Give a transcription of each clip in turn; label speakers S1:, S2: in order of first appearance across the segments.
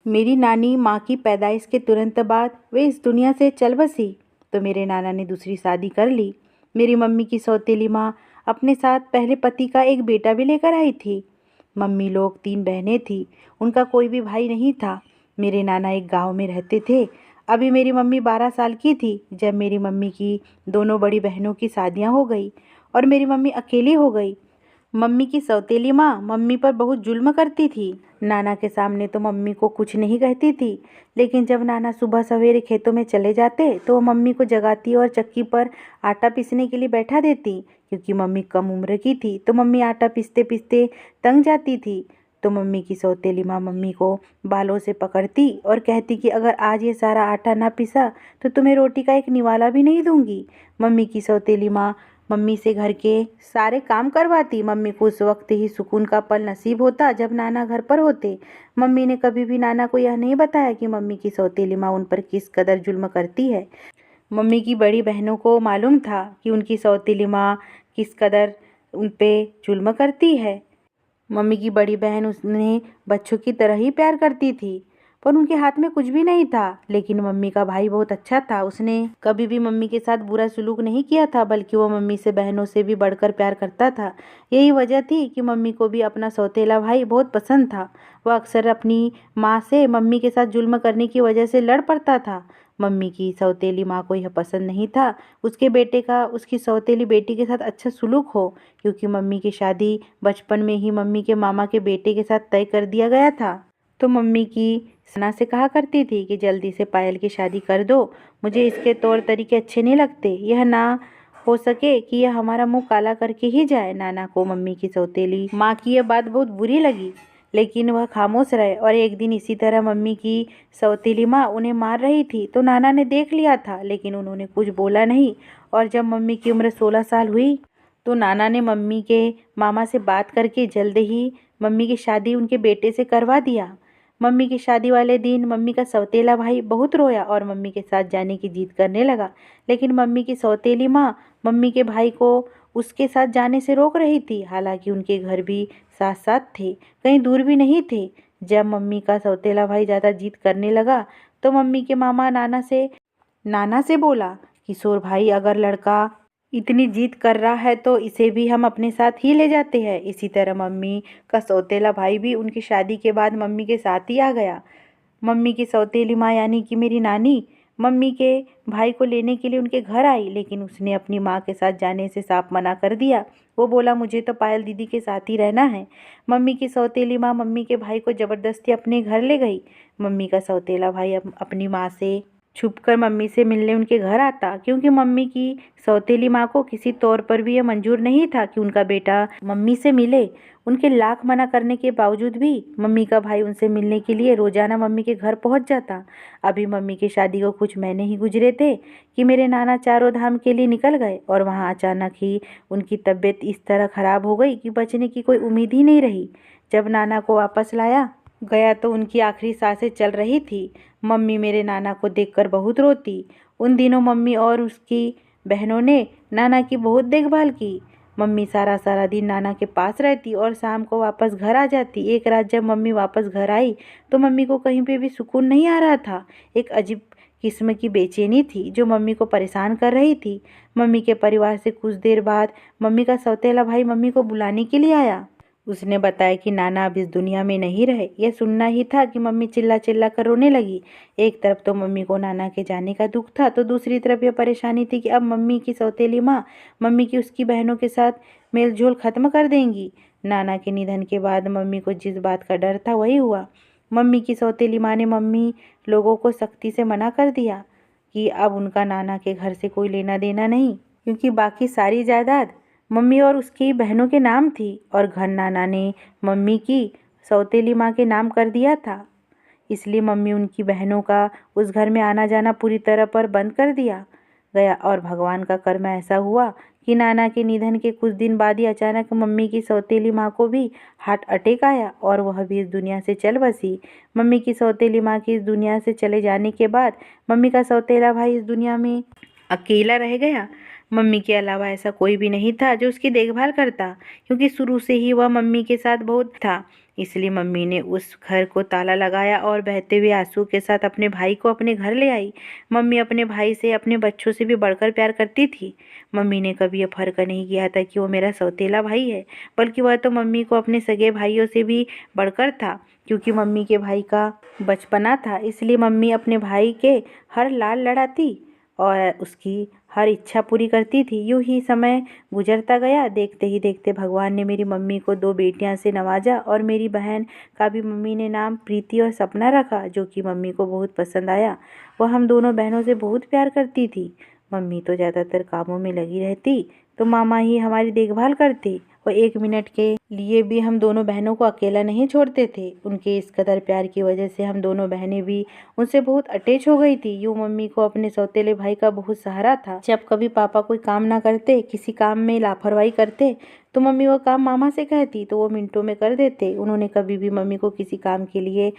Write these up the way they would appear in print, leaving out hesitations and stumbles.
S1: मेरी नानी माँ की पैदाइश के तुरंत बाद वे इस दुनिया से चल बसी तो मेरे नाना ने दूसरी शादी कर ली। मेरी मम्मी की सौतेली माँ अपने साथ पहले पति का एक बेटा भी लेकर आई थी। मम्मी लोग 3 बहनें थी, उनका कोई भी भाई नहीं था। मेरे नाना एक गांव में रहते थे। अभी मेरी मम्मी 12 साल की थी जब मेरी मम्मी की दोनों बड़ी बहनों की शादियां हो गई और मेरी मम्मी अकेली हो गई। मम्मी की सौतेली माँ मम्मी पर बहुत जुल्म करती थी। नाना के सामने तो मम्मी को कुछ नहीं कहती थी, लेकिन जब नाना सुबह सवेरे खेतों में चले जाते तो वो मम्मी को जगाती और चक्की पर आटा पीसने के लिए बैठा देती। क्योंकि मम्मी कम उम्र की थी तो मम्मी आटा पीसते पीसते तंग जाती थी। तो मम्मी की सौतेली माँ मम्मी को बालों से पकड़ती और कहती कि अगर आज ये सारा आटा ना पिसा तो तुम्हें रोटी का एक निवाला भी नहीं दूंगी। मम्मी की सौतेली माँ मम्मी से घर के सारे काम करवाती। मम्मी को उस वक्त ही सुकून का पल नसीब होता जब नाना घर पर होते। मम्मी ने कभी भी नाना को यह नहीं बताया कि मम्मी की सौतेली माँ उन पर किस कदर जुल्म करती है। मम्मी की बड़ी बहनों को मालूम था कि उनकी सौतेली माँ किस कदर उन पे जुल्म करती है। मम्मी की बड़ी बहन उसने बच्चों की तरह ही प्यार करती थी, पर उनके हाथ में कुछ भी नहीं था। लेकिन मम्मी का भाई बहुत अच्छा था, उसने कभी भी मम्मी के साथ बुरा सलूक नहीं किया था, बल्कि वो मम्मी से बहनों से भी बढ़कर प्यार करता था। यही वजह थी कि मम्मी को भी अपना सौतेला भाई बहुत पसंद था। वह अक्सर अपनी माँ से मम्मी के साथ जुल्म करने की वजह से लड़ पड़ता था। मम्मी की सौतेली माँ को यह पसंद नहीं था उसके बेटे का उसकी सौतेली बेटी के साथ अच्छा सुलूक हो, क्योंकि मम्मी की शादी बचपन में ही मम्मी के मामा के बेटे के साथ तय कर दिया गया था। तो मम्मी की सना से कहा करती थी कि जल्दी से पायल की शादी कर दो, मुझे इसके तौर तरीके अच्छे नहीं लगते। यह ना हो सके कि यह हमारा मुंह काला करके ही जाए। नाना को मम्मी की सौतेली माँ की यह बात बहुत बुरी लगी, लेकिन वह खामोश रहे। और एक दिन इसी तरह मम्मी की सौतेली माँ उन्हें मार रही थी तो नाना ने देख लिया था, लेकिन उन्होंने कुछ बोला नहीं। और जब मम्मी की उम्र 16 साल हुई तो नाना ने मम्मी के मामा से बात करके जल्द ही मम्मी की शादी उनके बेटे से करवा दिया। मम्मी की शादी वाले दिन मम्मी का सौतेला भाई बहुत रोया और मम्मी के साथ जाने की जिद करने लगा, लेकिन मम्मी की सौतेली माँ मम्मी के भाई को उसके साथ जाने से रोक रही थी। हालांकि उनके घर भी साथ साथ थे, कहीं दूर भी नहीं थे। जब मम्मी का सौतेला भाई ज़्यादा जिद करने लगा तो मम्मी के मामा नाना से बोला, किशोर भाई, अगर लड़का इतनी जिद कर रहा है तो इसे भी हम अपने साथ ही ले जाते हैं। इसी तरह मम्मी का सौतेला भाई भी उनकी शादी के बाद मम्मी के साथ ही आ गया। मम्मी की सौतेली माँ यानी कि मेरी नानी मम्मी के भाई को लेने के लिए उनके घर आई, लेकिन उसने अपनी माँ के साथ जाने से साफ मना कर दिया। वो बोला, मुझे तो पायल दीदी के साथ ही रहना है। मम्मी की सौतेली माँ मम्मी के भाई को ज़बरदस्ती अपने घर ले गई। मम्मी का सौतेला भाई अपनी माँ से छुपकर मम्मी से मिलने उनके घर आता, क्योंकि मम्मी की सौतेली माँ को किसी तौर पर भी यह मंजूर नहीं था कि उनका बेटा मम्मी से मिले। उनके लाख मना करने के बावजूद भी मम्मी का भाई उनसे मिलने के लिए रोजाना मम्मी के घर पहुंच जाता। अभी मम्मी की शादी को कुछ महीने ही गुजरे थे कि मेरे नाना चारों धाम के लिए निकल गए और वहां अचानक ही उनकी तबीयत इस तरह खराब हो गई कि बचने की कोई उम्मीद ही नहीं रही। जब नाना को वापस लाया गया तो उनकी आखिरी सांसें चल रही थी। मम्मी मेरे नाना को देखकर बहुत रोती। उन दिनों मम्मी और उसकी बहनों ने नाना की बहुत देखभाल की। मम्मी सारा सारा दिन नाना के पास रहती और शाम को वापस घर आ जाती। एक रात जब मम्मी वापस घर आई तो मम्मी को कहीं पे भी सुकून नहीं आ रहा था। एक अजीब किस्म की बेचैनी थी जो मम्मी को परेशान कर रही थी। मम्मी के परिवार से कुछ देर बाद मम्मी का सौतेला भाई मम्मी को बुलाने के लिए आया। उसने बताया कि नाना अब इस दुनिया में नहीं रहे। यह सुनना ही था कि मम्मी चिल्ला चिल्ला कर रोने लगी। एक तरफ तो मम्मी को नाना के जाने का दुख था, तो दूसरी तरफ यह परेशानी थी कि अब मम्मी की सौतेली माँ मम्मी की उसकी बहनों के साथ मेलजोल खत्म कर देंगी। नाना के निधन के बाद मम्मी को जिस बात का डर था वही हुआ। मम्मी की सौतेली माँ ने मम्मी लोगों को सख्ती से मना कर दिया कि अब उनका नाना के घर से कोई लेना देना नहीं, क्योंकि बाकी सारी जायदाद मम्मी और उसकी बहनों के नाम थी और घर नाना ने मम्मी की सौतेली माँ के नाम कर दिया था। इसलिए मम्मी उनकी बहनों का उस घर में आना जाना पूरी तरह पर बंद कर दिया गया। और भगवान का कर्म ऐसा हुआ कि नाना के निधन के कुछ दिन बाद ही अचानक मम्मी की सौतेली माँ को भी हार्ट अटैक आया और वह भी इस दुनिया से चल बसी। मम्मी की सौतेली माँ की इस दुनिया से चले जाने के बाद मम्मी का सौतेला भाई इस दुनिया में अकेला रह गया। मम्मी के अलावा ऐसा कोई भी नहीं था जो उसकी देखभाल करता, क्योंकि शुरू से ही वह मम्मी के साथ बहुत था। इसलिए मम्मी ने उस घर को ताला लगाया और बहते हुए आंसू के साथ अपने भाई को अपने घर ले आई। मम्मी अपने भाई से अपने बच्चों से भी बढ़कर प्यार करती थी। मम्मी ने कभी यह फर्क नहीं किया था कि वो मेरा सौतेला भाई है, बल्कि वह तो मम्मी को अपने सगे भाइयों से भी बढ़कर था, क्योंकि मम्मी के भाई का बचपना था। इसलिए मम्मी अपने भाई के हर लाल लड़ाती और उसकी हर इच्छा पूरी करती थी। यूं ही समय गुजरता गया। देखते ही देखते भगवान ने मेरी मम्मी को 2 बेटियां से नवाजा और मेरी बहन का भी मम्मी ने नाम प्रीति और सपना रखा, जो कि मम्मी को बहुत पसंद आया। वह हम दोनों बहनों से बहुत प्यार करती थी। मम्मी तो ज़्यादातर कामों में लगी रहती, तो मामा ही हमारी देखभाल करते। वो 1 मिनट के लिए भी हम दोनों बहनों को अकेला नहीं छोड़ते थे। उनके इस कदर प्यार की वजह से हम दोनों बहनें भी उनसे बहुत अटैच हो गई थी। यूं मम्मी को अपने सौतेले भाई का बहुत सहारा था। जब कभी पापा कोई काम ना करते, किसी काम में लापरवाही करते, तो मम्मी वो काम मामा से कहती तो वो मिनटों में कर देते। उन्होंने कभी भी मम्मी को किसी काम के लिए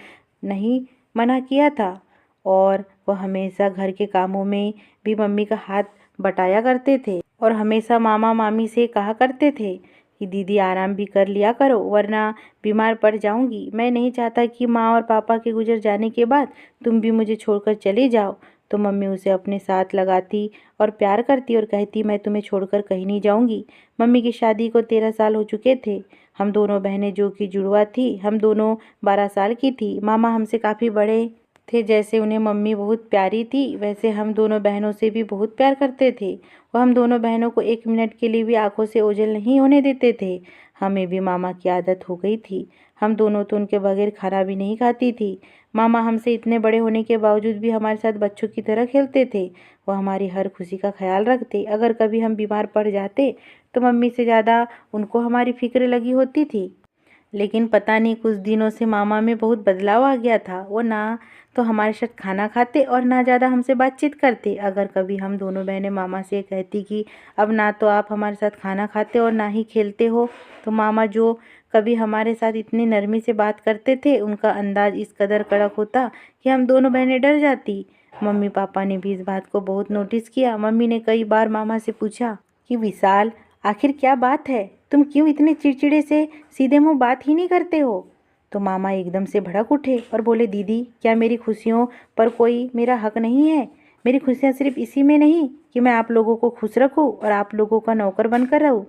S1: नहीं मना किया था और वह हमेशा घर के कामों में भी मम्मी का हाथ बटाया करते थे और हमेशा मामा मामी से कहा करते थे कि दीदी आराम भी कर लिया करो, वरना बीमार पड़ जाऊंगी। मैं नहीं चाहता कि माँ और पापा के गुजर जाने के बाद तुम भी मुझे छोड़कर चली जाओ। तो मम्मी उसे अपने साथ लगाती और प्यार करती और कहती, मैं तुम्हें छोड़कर कहीं नहीं जाऊंगी। मम्मी की शादी को 13 साल हो चुके थे। हम दोनों बहनें, जो कि जुड़वा थी, हम दोनों 12 साल की थी। मामा हमसे काफ़ी बड़े थे। जैसे उन्हें मम्मी बहुत प्यारी थी, वैसे हम दोनों बहनों से भी बहुत प्यार करते थे। वो हम दोनों बहनों को 1 मिनट के लिए भी आंखों से ओझल नहीं होने देते थे। हमें भी मामा की आदत हो गई थी। हम दोनों तो उनके बगैर खाना भी नहीं खाती थी। मामा हमसे इतने बड़े होने के बावजूद भी हमारे साथ बच्चों की तरह खेलते थे। वो हमारी हर खुशी का ख्याल रखते। अगर कभी हम बीमार पड़ जाते तो मम्मी से ज़्यादा उनको हमारी फिक्र लगी होती थी। लेकिन पता नहीं कुछ दिनों से मामा में बहुत बदलाव आ गया था। वो ना तो हमारे साथ खाना खाते और ना ज़्यादा हमसे बातचीत करते। अगर कभी हम दोनों बहनें मामा से कहती कि अब ना तो आप हमारे साथ खाना खाते और ना ही खेलते हो, तो मामा, जो कभी हमारे साथ इतनी नरमी से बात करते थे, उनका अंदाज इस कदर कड़क होता कि हम दोनों बहनें डर जाती। मम्मी पापा ने भी इस बात को बहुत नोटिस किया। मम्मी ने कई बार मामा से पूछा कि विशाल, आखिर क्या बात है? तुम क्यों इतने चिड़चिड़े से सीधे मुंह बात ही नहीं करते हो? तो मामा एकदम से भड़क उठे और बोले, दीदी, क्या मेरी खुशियों पर कोई मेरा हक नहीं है? मेरी खुशियाँ सिर्फ इसी में नहीं कि मैं आप लोगों को खुश रखूं और आप लोगों का नौकर बनकर रहूं।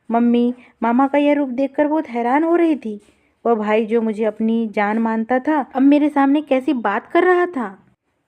S1: मम्मी मामा का यह रूप देखकर बहुत हैरान हो रही थी। वह भाई जो मुझे अपनी जान मानता था, अब मेरे सामने कैसी बात कर रहा था।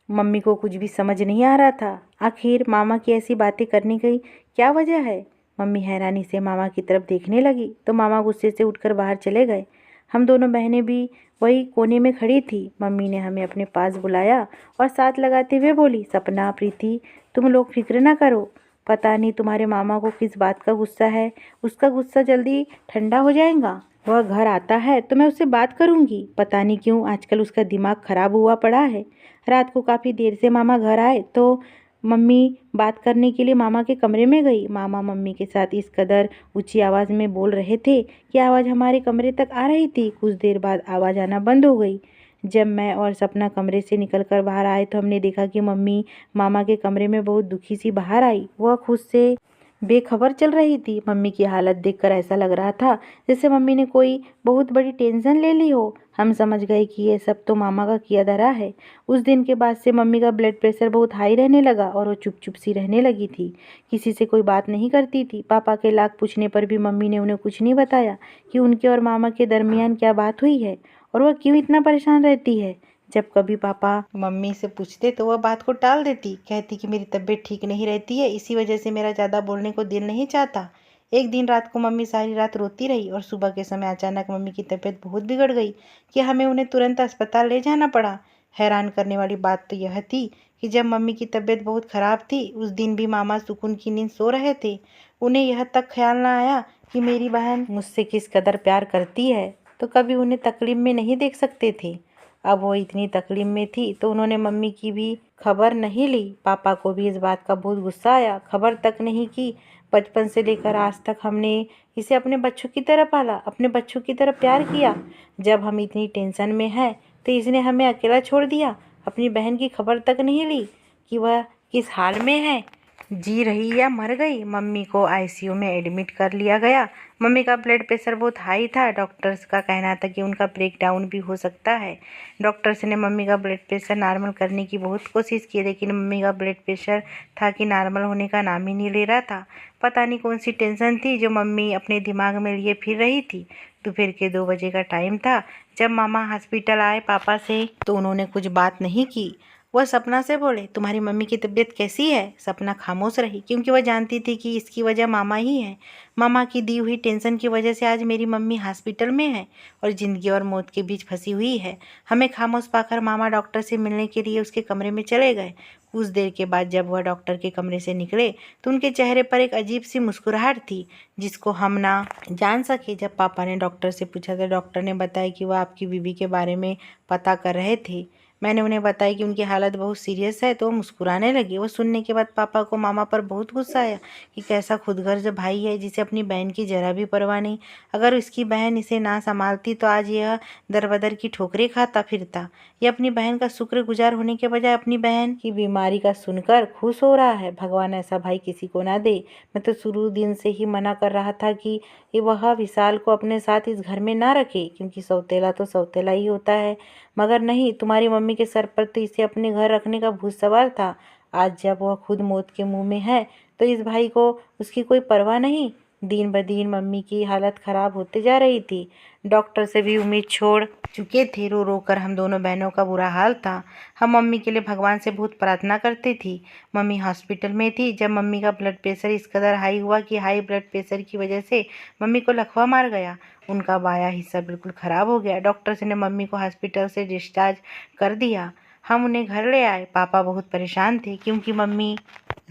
S1: मम्मी को कुछ भी समझ नहीं आ रहा था। आखिर मामा की ऐसी बातें करने की क्या वजह है? मम्मी हैरानी से मामा की तरफ देखने लगी तो मामा गुस्से से उठकर बाहर चले गए। हम दोनों बहनें भी वही कोने में खड़ी थी। मम्मी ने हमें अपने पास बुलाया और साथ लगाते हुए बोली, सपना, प्रीति, तुम लोग फिक्र ना करो। पता नहीं तुम्हारे मामा को किस बात का गुस्सा है। उसका गुस्सा जल्दी ठंडा हो जाएगा। वह घर आता है तो मैं उससे बात करूंगी। पता नहीं क्यों आजकल उसका दिमाग खराब हुआ पड़ा है। रात को काफ़ी देर से मामा घर आए तो मम्मी बात करने के लिए मामा के कमरे में गई। मामा मम्मी के साथ इस कदर ऊंची आवाज़ में बोल रहे थे कि आवाज़ हमारे कमरे तक आ रही थी। कुछ देर बाद आवाज़ आना बंद हो गई। जब मैं और सपना कमरे से निकलकर बाहर आए तो हमने देखा कि मम्मी मामा के कमरे में बहुत दुखी सी बाहर आई। वह खुद से बेखबर चल रही थी। मम्मी की हालत देखकर ऐसा लग रहा था जैसे मम्मी ने कोई बहुत बड़ी टेंशन ले ली हो। हम समझ गए कि ये सब तो मामा का किया धरा है। उस दिन के बाद से मम्मी का ब्लड प्रेशर बहुत हाई रहने लगा और वो चुप चुप सी रहने लगी थी। किसी से कोई बात नहीं करती थी। पापा के लाख पूछने पर भी मम्मी ने उन्हें कुछ नहीं बताया कि उनके और मामा के दरमियान क्या बात हुई है और वह क्यों इतना परेशान रहती है। जब कभी पापा मम्मी से पूछते तो वह बात को टाल देती, कहती कि मेरी तबीयत ठीक नहीं रहती है, इसी वजह से मेरा ज़्यादा बोलने को दिल नहीं चाहता। एक दिन रात को मम्मी सारी रात रोती रही और सुबह के समय अचानक मम्मी की तबीयत बहुत बिगड़ गई कि हमें उन्हें तुरंत अस्पताल ले जाना पड़ा। हैरान करने वाली बात तो यह थी कि जब मम्मी की तबीयत बहुत ख़राब थी, उस दिन भी मामा सुकून की नींद सो रहे थे। उन्हें यह तक ख्याल ना आया कि मेरी बहन मुझसे किस कदर प्यार करती है, तो कभी उन्हें तकलीफ में नहीं देख सकते थे। अब वो इतनी तकलीफ में थी तो उन्होंने मम्मी की भी खबर नहीं ली। पापा को भी इस बात का बहुत गुस्सा आया। खबर तक नहीं की। बचपन से लेकर आज तक हमने इसे अपने बच्चों की तरह पाला, अपने बच्चों की तरह प्यार किया। जब हम इतनी टेंशन में हैं तो इसने हमें अकेला छोड़ दिया। अपनी बहन की खबर तक नहीं ली कि वह किस हाल में है। जी रही या मर गई। मम्मी को आईसीयू में एडमिट कर लिया गया। मम्मी का ब्लड प्रेशर बहुत हाई था। डॉक्टर्स का कहना था कि उनका ब्रेकडाउन भी हो सकता है। डॉक्टर्स ने मम्मी का ब्लड प्रेशर नॉर्मल करने की बहुत कोशिश की, लेकिन मम्मी का ब्लड प्रेशर था कि नॉर्मल होने का नाम ही नहीं ले रहा था। पता नहीं कौन सी टेंशन थी जो मम्मी अपने दिमाग में लिए फिर रही थी। दोपहर के 2 बजे का टाइम था। जब मामा हॉस्पिटल आए पापा से तो उन्होंने कुछ बात नहीं की। वह सपना से बोले, तुम्हारी मम्मी की तबीयत कैसी है? सपना खामोश रही, क्योंकि वह जानती थी कि इसकी वजह मामा ही है। मामा की दी हुई टेंशन की वजह से आज मेरी मम्मी हॉस्पिटल में है और ज़िंदगी और मौत के बीच फंसी हुई है। हमें खामोश पाकर मामा डॉक्टर से मिलने के लिए उसके कमरे में चले गए। कुछ देर के बाद जब वह डॉक्टर के कमरे से निकले तो उनके चेहरे पर एक अजीब सी मुस्कुराहट थी, जिसको हम ना जान सके। जब पापा ने डॉक्टर से पूछा तो डॉक्टर ने बताया कि वह आपकी बीवी के बारे में पता कर रहे थे। मैंने उन्हें बताया कि उनकी हालत बहुत सीरियस है तो वो मुस्कुराने लगे। वो सुनने के बाद पापा को मामा पर बहुत गुस्सा आया कि कैसा खुदगर्ज भाई है जिसे अपनी बहन की जरा भी परवाह नहीं। अगर उसकी बहन इसे ना संभालती तो आज यह दरबदर की ठोकरें खाता फिरता। यह अपनी बहन का शुक्रगुजार होने के बजाय अपनी बहन की बीमारी का सुनकर खुश हो रहा है। भगवान ऐसा भाई किसी को ना दे। मैं तो शुरू दिन से ही मना कर रहा था कि वह विशाल को अपने साथ इस घर में ना रखे, क्योंकि सौतेला तो सौतेला ही होता है। मगर नहीं, तुम्हारी मम्मी के सर पर तो इसे अपने घर रखने का भूत सवार था। आज जब वह खुद मौत के मुंह में है तो इस भाई को उसकी कोई परवाह नहीं। दिन ब दिन मम्मी की हालत खराब होते जा रही थी। डॉक्टर से भी उम्मीद छोड़ चुके थे। रो रो कर हम दोनों बहनों का बुरा हाल था। हम मम्मी के लिए भगवान से बहुत प्रार्थना करती थी। मम्मी हॉस्पिटल में थी जब मम्मी का ब्लड प्रेशर इस कदर हाई हुआ कि हाई ब्लड प्रेशर की वजह से मम्मी को लकवा मार गया। उनका बायां हिस्सा बिल्कुल ख़राब हो गया। डॉक्टर्स ने मम्मी को हॉस्पिटल से डिस्चार्ज कर दिया। हम उन्हें घर ले आए। पापा बहुत परेशान थे क्योंकि मम्मी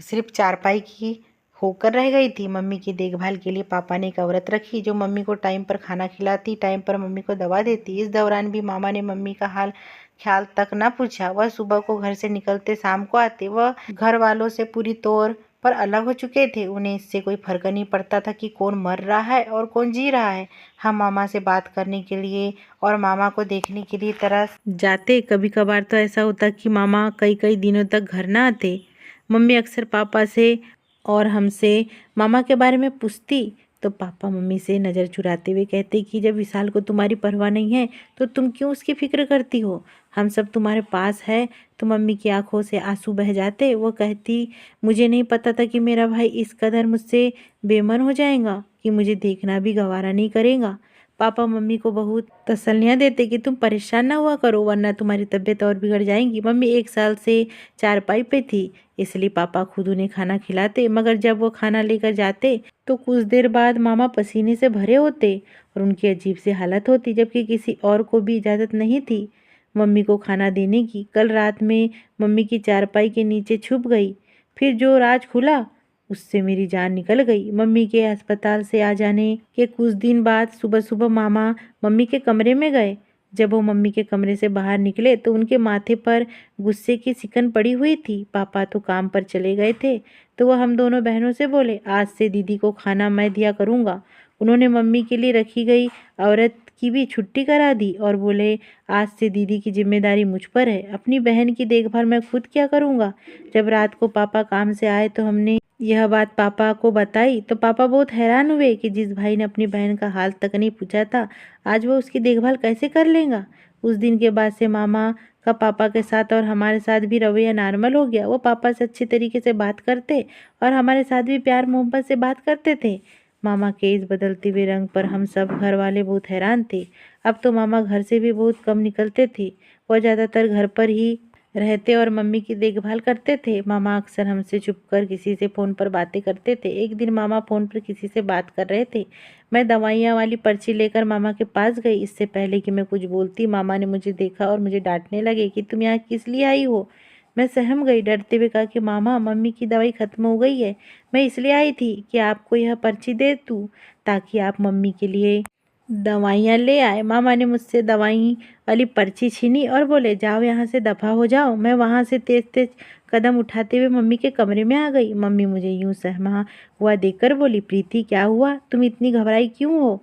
S1: सिर्फ चारपाई की होकर रह गई थी। मम्मी की देखभाल के लिए पापा ने एक औरत रखी जो मम्मी को टाइम पर खाना खिलाती, टाइम पर मम्मी को दवा देती। इस दौरान भी मामा ने मम्मी का हाल ख्याल तक न पूछा। वह सुबह को घर से निकलते शाम को आते। वह घर वालों से पूरी तौर पर अलग हो चुके थे। उन्हें इससे कोई फर्क नहीं पड़ता था कि कौन मर रहा है और कौन जी रहा है। हम मामा से बात करने के लिए और मामा को देखने के लिए तरस जाते। कभी कभार तो ऐसा होता कि मामा कई कई दिनों तक घर ना आते। मम्मी अक्सर पापा से और हमसे मामा के बारे में पूछती तो पापा मम्मी से नज़र चुराते हुए कहते कि जब विशाल को तुम्हारी परवाह नहीं है तो तुम क्यों उसकी फिक्र करती हो? हम सब तुम्हारे पास है। तो मम्मी की आंखों से आंसू बह जाते। वो कहती, मुझे नहीं पता था कि मेरा भाई इस कदर मुझसे बेमन हो जाएगा कि मुझे देखना भी गवारा नहीं करेगा। पापा मम्मी को बहुत तसल्लियाँ देते कि तुम परेशान ना हुआ करो वरना तुम्हारी तबीयत और बिगड़ जाएगी। मम्मी 1 साल से चारपाई पे थी, इसलिए पापा खुद उन्हें खाना खिलाते। मगर जब वो खाना लेकर जाते तो कुछ देर बाद मामा पसीने से भरे होते और उनकी अजीब सी हालत होती, जबकि किसी और को भी इजाज़त नहीं थी मम्मी को खाना देने की। कल रात में मम्मी की चारपाई के नीचे छुप गई। फिर जो राज खुला उससे मेरी जान निकल गई। मम्मी के अस्पताल से आ जाने के कुछ दिन बाद सुबह सुबह मामा मम्मी के कमरे में गए। जब वो मम्मी के कमरे से बाहर निकले तो उनके माथे पर गुस्से की सिकन पड़ी हुई थी। पापा तो काम पर चले गए थे तो वह हम दोनों बहनों से बोले, आज से दीदी को खाना मैं दिया करूँगा। उन्होंने मम्मी के लिए रखी गई औरत की भी छुट्टी करा दी और बोले, आज से दीदी की जिम्मेदारी मुझ पर है। अपनी बहन की देखभाल मैं खुद क्या करूँगा। जब रात को पापा काम से आए तो हमने यह बात पापा को बताई तो पापा बहुत हैरान हुए कि जिस भाई ने अपनी बहन का हाल तक नहीं पूछा था आज वो उसकी देखभाल कैसे कर लेगा। उस दिन के बाद से मामा का पापा के साथ और हमारे साथ भी रवैया नॉर्मल हो गया। वो पापा से अच्छे तरीके से बात करते और हमारे साथ भी प्यार मोहब्बत से बात करते थे। मामा के इस बदलते हुए रंग पर हम सब घर वाले बहुत हैरान थे। अब तो मामा घर से भी बहुत कम निकलते थे। वह ज़्यादातर घर पर ही रहते और मम्मी की देखभाल करते थे। मामा अक्सर हमसे छुपकर किसी से फ़ोन पर बातें करते थे। एक दिन मामा फ़ोन पर किसी से बात कर रहे थे। मैं दवाइयाँ वाली पर्ची लेकर मामा के पास गई। इससे पहले कि मैं कुछ बोलती मामा ने मुझे देखा और मुझे डांटने लगे कि तुम यहाँ किस लिए आई हो। मैं सहम गई। डरते हुए कहा कि मामा मम्मी की दवाई ख़त्म हो गई है। मैं इसलिए आई थी कि आपको यह पर्ची दे दूँ ताकि आप मम्मी के लिए दवाइयाँ ले आए। मामा ने मुझसे दवाई वाली पर्ची छीनी और बोले, जाओ यहाँ से दफ़ा हो जाओ। मैं वहाँ से तेज तेज कदम उठाते हुए मम्मी के कमरे में आ गई। मम्मी मुझे यूं सहमा हुआ देखकर बोली, प्रीति क्या हुआ, तुम इतनी घबराई क्यों हो?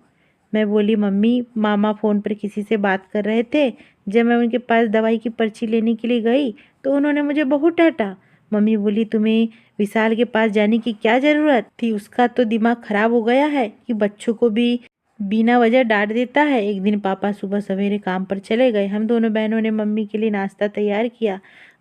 S1: मैं बोली, मम्मी मामा फ़ोन पर किसी से बात कर रहे थे। जब मैं उनके पास दवाई की पर्ची लेने के लिए गई तो उन्होंने मुझे बहुत डांटा। मम्मी बोली, तुम्हें विशाल के पास जाने की क्या ज़रूरत थी? उसका तो दिमाग खराब हो गया है कि बच्चों को भी बिना वजह डांट देता है। एक दिन पापा सुबह सवेरे काम पर चले गए। हम दोनों बहनों ने मम्मी के लिए नाश्ता तैयार किया।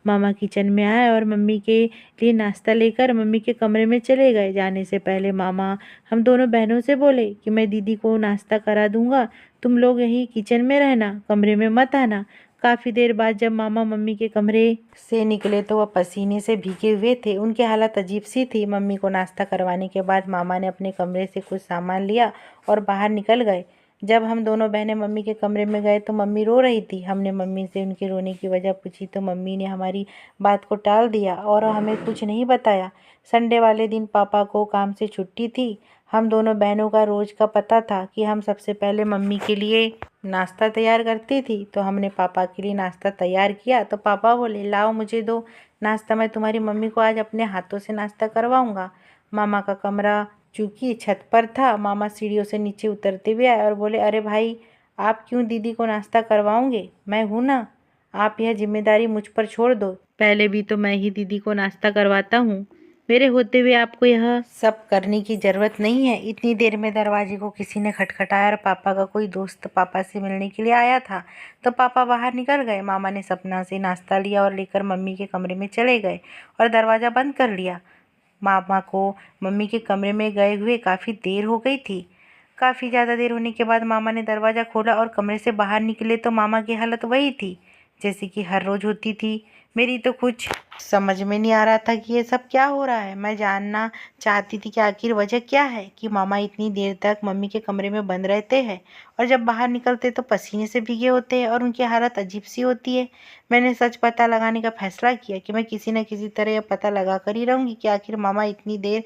S1: मामा किचन में आए और मम्मी के लिए नाश्ता लेकर मम्मी के कमरे में चले गए। जाने से पहले मामा हम दोनों बहनों से बोले कि मैं दीदी को नाश्ता करा दूंगा, तुम लोग यहीं किचन में रहना, कमरे में मत आना। काफ़ी देर बाद जब मामा मम्मी के कमरे से निकले तो वह पसीने से भीगे हुए थे। उनकी हालत अजीब सी थी। मम्मी को नाश्ता करवाने के बाद मामा ने अपने कमरे से कुछ सामान लिया और बाहर निकल गए। जब हम दोनों बहनें मम्मी के कमरे में गए तो मम्मी रो रही थी। हमने मम्मी से उनके रोने की वजह पूछी तो मम्मी ने हमारी बात को टाल दिया और हमें कुछ नहीं बताया। संडे वाले दिन पापा को काम से छुट्टी थी। हम दोनों बहनों का रोज़ का पता था कि हम सबसे पहले मम्मी के लिए नाश्ता तैयार करती थी। तो हमने पापा के लिए नाश्ता तैयार किया तो पापा बोले, लाओ मुझे दो नाश्ता, मैं तुम्हारी मम्मी को आज अपने हाथों से नाश्ता करवाऊँगा। मामा का कमरा चूँकि छत पर था, मामा सीढ़ियों से नीचे उतरते हुए आए और बोले, अरे भाई, आप क्यों दीदी को नाश्ता करवाओगे? मैं हूँ ना, आप यह जिम्मेदारी मुझ पर छोड़ दो। पहले भी तो मैं ही दीदी को नाश्ता करवाता हूँ, मेरे होते हुए आपको यह सब करने की ज़रूरत नहीं है। इतनी देर में दरवाजे को किसी ने खटखटाया और पापा का कोई दोस्त पापा से मिलने के लिए आया था। तो पापा बाहर निकल गए। मामा ने सपना से नाश्ता लिया और लेकर मम्मी के कमरे में चले गए और दरवाज़ा बंद कर लिया। मामा को मम्मी के कमरे में गए हुए काफ़ी देर हो गई थी। काफ़ी ज़्यादा देर होने के बाद मामा ने दरवाज़ा खोला और कमरे से बाहर निकले तो मामा की हालत वही थी जैसे कि हर रोज़ होती थी। मेरी तो कुछ समझ में नहीं आ रहा था कि ये सब क्या हो रहा है। मैं जानना चाहती थी कि आखिर वजह क्या है कि मामा इतनी देर तक मम्मी के कमरे में बंद रहते हैं और जब बाहर निकलते तो पसीने से भीगे होते हैं और उनकी हालत अजीब सी होती है। मैंने सच पता लगाने का फैसला किया कि मैं किसी न किसी तरह यह पता लगा कर ही रहूँगी कि आखिर मामा इतनी देर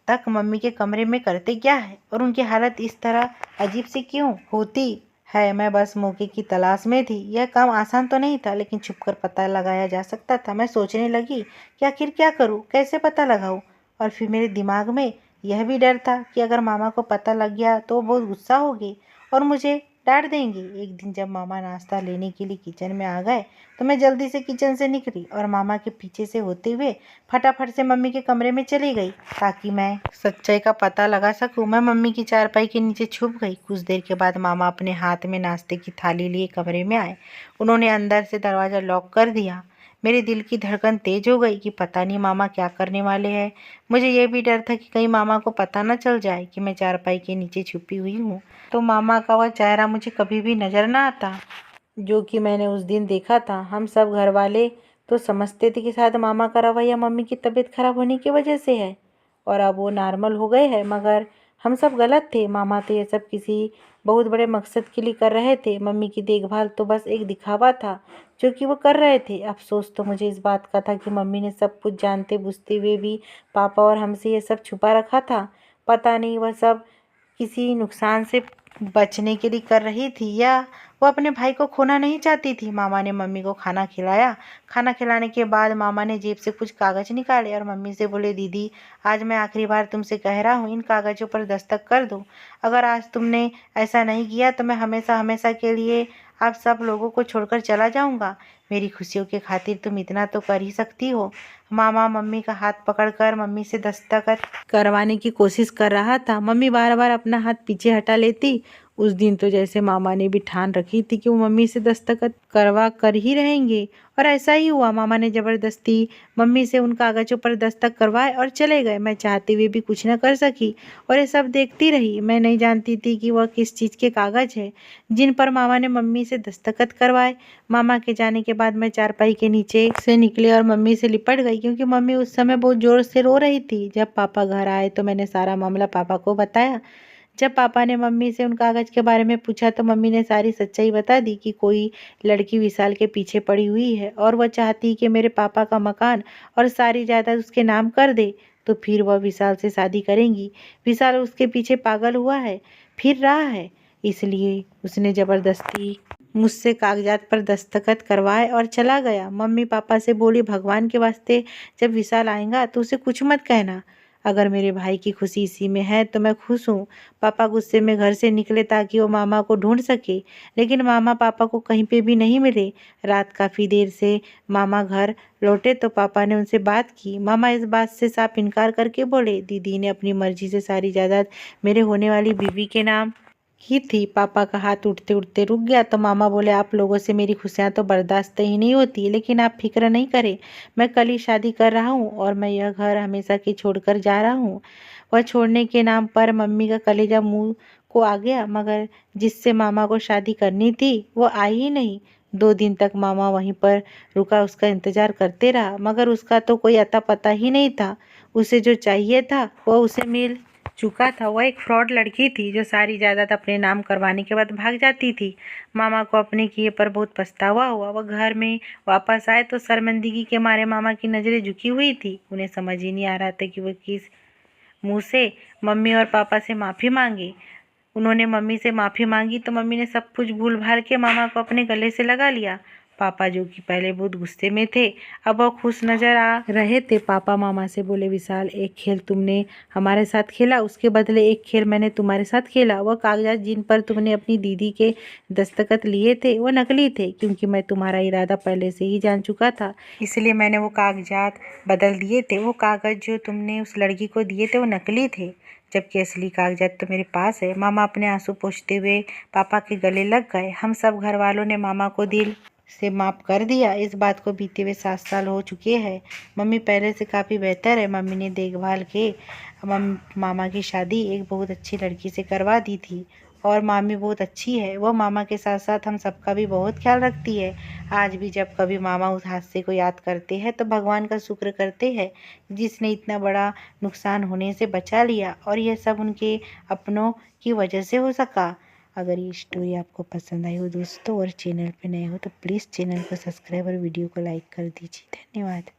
S1: तक मम्मी के कमरे में करते क्या है और उनकी हालत इस तरह अजीब सी क्यों होती है। मैं बस मौके की तलाश में थी। यह काम आसान तो नहीं था लेकिन छुपकर पता लगाया जा सकता था। मैं सोचने लगी कि आखिर क्या करूं, कैसे पता लगाऊं। और फिर मेरे दिमाग में यह भी डर था कि अगर मामा को पता लग गया तो वो बहुत गुस्सा होगी और मुझे डांट देंगे। एक दिन जब मामा नाश्ता लेने के लिए किचन में आ गए तो मैं जल्दी से किचन से निकली और मामा के पीछे से होते हुए फटाफट से मम्मी के कमरे में चली गई ताकि मैं सच्चाई का पता लगा सकूं। मैं मम्मी की चारपाई के नीचे छुप गई। कुछ देर के बाद मामा अपने हाथ में नाश्ते की थाली लिए कमरे में आए। उन्होंने अंदर से दरवाज़ा लॉक कर दिया। मेरे दिल की धड़कन तेज हो गई कि पता नहीं मामा क्या करने वाले हैं। मुझे यह भी डर था कि कहीं मामा को पता न चल जाए कि मैं चारपाई के नीचे छुपी हुई हूँ तो मामा का वह चेहरा मुझे कभी भी नजर न आता जो कि मैंने उस दिन देखा था। हम सब घर वाले तो समझते थे कि शायद मामा का रवैया मम्मी की तबीयत खराब होने की वजह से है और अब वो नॉर्मल हो गए हैं, मगर हम सब गलत थे। मामा तो ये सब किसी बहुत बड़े मकसद के लिए कर रहे थे। मम्मी की देखभाल तो बस एक दिखावा था जो कि वो कर रहे थे। अफसोस तो मुझे इस बात का था कि मम्मी ने सब कुछ जानते बुझते हुए भी पापा और हमसे ये सब छुपा रखा था। पता नहीं वह सब किसी नुकसान से बचने के लिए कर रही थी या वो अपने भाई को खोना नहीं चाहती थी। मामा ने मम्मी को खाना खिलाया। खाना खिलाने के बाद मामा ने जेब से कुछ कागज़ निकाले और मम्मी से बोले, दीदी, आज मैं आखिरी बार तुमसे कह रहा हूँ, इन कागज़ों पर दस्तखत कर दो। अगर आज तुमने ऐसा नहीं किया तो मैं हमेशा हमेशा के लिए आप सब लोगों को छोड़कर चला जाऊँगा। मेरी खुशियों की खातिर तुम इतना तो कर ही सकती हो। मामा मम्मी का हाथ पकड़कर मम्मी से दस्तखत करवाने की कोशिश कर रहा था। मम्मी बार बार अपना हाथ पीछे हटा लेती। उस दिन तो जैसे मामा ने भी ठान रखी थी कि वो मम्मी से दस्तखत करवा कर ही रहेंगे और ऐसा ही हुआ। मामा ने ज़बरदस्ती मम्मी से उन कागज़ों पर दस्तखत करवाए और चले गए। मैं चाहते हुए भी कुछ न कर सकी और ये सब देखती रही। मैं नहीं जानती थी कि वह किस चीज़ के कागज़ है जिन पर मामा ने मम्मी से दस्तखत करवाए। मामा के जाने के बाद मैं चारपाई के नीचे से निकली और मम्मी से लिपट गई क्योंकि मम्मी उस समय बहुत ज़ोर से रो रही थी। जब पापा घर आए तो मैंने सारा मामला पापा को बताया। जब पापा ने मम्मी से उन कागज़ के बारे में पूछा तो मम्मी ने सारी सच्चाई बता दी कि कोई लड़की विशाल के पीछे पड़ी हुई है और वह चाहती कि मेरे पापा का मकान और सारी जायदाद उसके नाम कर दे तो फिर वह विशाल से शादी करेंगी। विशाल उसके पीछे पागल हुआ है, फिर रहा है, इसलिए उसने ज़बरदस्ती मुझसे कागजात पर दस्तखत करवाए और चला गया। मम्मी पापा से बोली, भगवान के वास्ते जब विशाल आएगा तो उसे कुछ मत कहना। अगर मेरे भाई की खुशी इसी में है तो मैं खुश हूँ। पापा गुस्से में घर से निकले ताकि वो मामा को ढूंढ सके, लेकिन मामा पापा को कहीं पे भी नहीं मिले। रात काफ़ी देर से मामा घर लौटे तो पापा ने उनसे बात की। मामा इस बात से साफ इनकार करके बोले, दीदी ने अपनी मर्जी से सारी जायदाद मेरे होने वाली बीवी के नाम की थी। पापा का हाथ उठते उठते रुक गया तो मामा बोले, आप लोगों से मेरी खुशियाँ तो बर्दाश्त ही नहीं होती, लेकिन आप फिक्र नहीं करें, मैं कल ही शादी कर रहा हूँ और मैं यह घर हमेशा के छोड़कर जा रहा हूँ। वह छोड़ने के नाम पर मम्मी का कलेजा मुंह को आ गया, मगर जिससे मामा को शादी करनी थी वो आई ही नहीं। 2 दिन तक मामा वहीं पर रुका, उसका इंतजार करते रहा, मगर उसका तो कोई अता पता ही नहीं था। उसे जो चाहिए था वह उसे मिल चुका था। वह एक फ्रॉड लड़की थी जो सारी जायदाद अपने नाम करवाने के बाद भाग जाती थी। मामा को अपने किए पर बहुत पछतावा हुआ। वह घर में वापस आए तो शर्मिंदगी के मारे मामा की नज़रें झुकी हुई थी। उन्हें समझ ही नहीं आ रहा था कि वह किस मुंह से मम्मी और पापा से माफ़ी मांगे। उन्होंने मम्मी से माफ़ी मांगी तो मम्मी ने सब कुछ भूल भाल के मामा को अपने गले से लगा लिया। पापा जो कि पहले बहुत गुस्से में थे, अब वह खुश नजर आ रहे थे। पापा मामा से बोले, विशाल, एक खेल तुमने हमारे साथ खेला, उसके बदले एक खेल मैंने तुम्हारे साथ खेला। वह कागजात जिन पर तुमने अपनी दीदी के दस्तखत लिए थे वो नकली थे, क्योंकि मैं तुम्हारा इरादा पहले से ही जान चुका था, इसलिए मैंने वो कागजात बदल दिए थे। वो कागज जो तुमने उस लड़की को दिए थे वो नकली थे, जबकि असली कागजात तो मेरे पास है। मामा अपने आंसू पोंछते हुए पापा के गले लग गए। हम सब घर वालों ने मामा को दिल से माफ़ कर दिया। इस बात को बीते हुए 7 साल हो चुके हैं। मम्मी पहले से काफ़ी बेहतर है। मम्मी ने देखभाल के मामा की शादी एक बहुत अच्छी लड़की से करवा दी थी और मामी बहुत अच्छी है। वो मामा के साथ साथ हम सबका भी बहुत ख्याल रखती है। आज भी जब कभी मामा उस हादसे को याद करते हैं तो भगवान का शुक्र करते हैं जिसने इतना बड़ा नुकसान होने से बचा लिया, और यह सब उनके अपनों की वजह से हो सका। अगर ये स्टोरी आपको पसंद आई हो दोस्तों और चैनल पे नए हो तो प्लीज़ चैनल को सब्सक्राइब और वीडियो को लाइक कर दीजिए। धन्यवाद।